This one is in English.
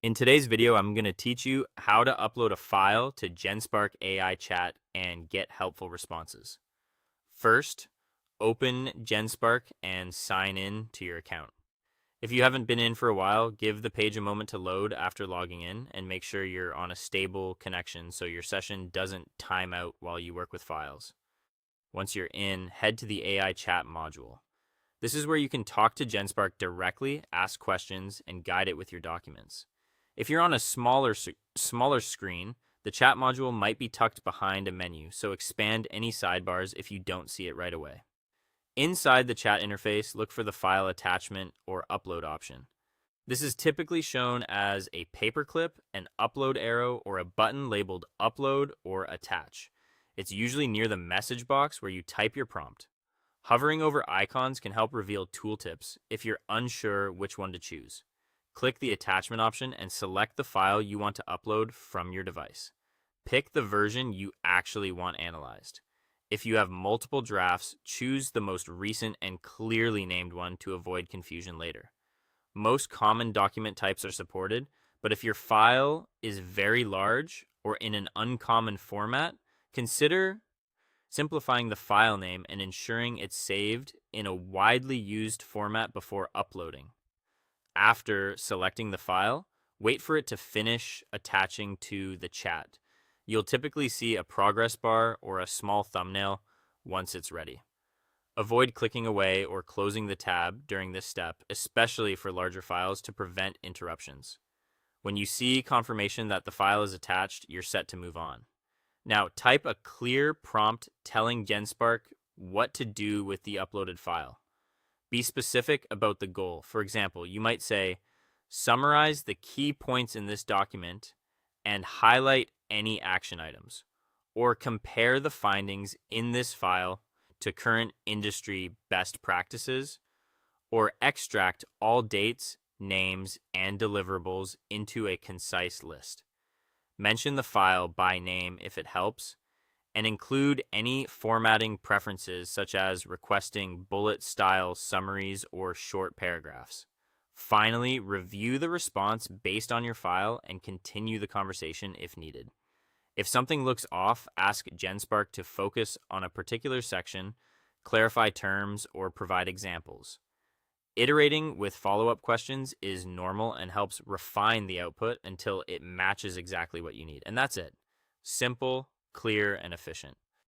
In today's video, I'm going to teach you how to upload a file to Genspark AI Chat and get helpful responses. First, open Genspark and sign in to your account. If you haven't been in for a while, give the page a moment to load after logging in and make sure you're on a stable connection so your session doesn't time out while you work with files. Once you're in, head to the AI Chat module. This is where you can talk to Genspark directly, ask questions, and guide it with your documents. If you're on a smaller screen, the chat module might be tucked behind a menu, so expand any sidebars if you don't see it right away. Inside the chat interface, look for the file attachment or upload option. This is typically shown as a paperclip, an upload arrow, or a button labeled upload or attach. It's usually near the message box where you type your prompt. Hovering over icons can help reveal tooltips if you're unsure which one to choose. Click the attachment option and select the file you want to upload from your device. Pick the version you actually want analyzed. If you have multiple drafts, choose the most recent and clearly named one to avoid confusion later. Most common document types are supported, but if your file is very large or in an uncommon format, consider simplifying the file name and ensuring it's saved in a widely used format before uploading. After selecting the file, wait for it to finish attaching to the chat. You'll typically see a progress bar or a small thumbnail once it's ready. Avoid clicking away or closing the tab during this step, especially for larger files, to prevent interruptions. When you see confirmation that the file is attached, you're set to move on. Now, type a clear prompt telling Genspark what to do with the uploaded file. Be specific about the goal. For example, you might say, summarize the key points in this document and highlight any action items, or compare the findings in this file to current industry best practices, or extract all dates, names, and deliverables into a concise list. Mention the file by name if it helps, and include any formatting preferences such as requesting bullet style summaries or short paragraphs. Finally, review the response based on your file and continue the conversation if needed. If something looks off, ask Genspark to focus on a particular section, clarify terms, or provide examples. Iterating with follow-up questions is normal and helps refine the output until it matches exactly what you need. And that's it. Simple, clear, and efficient.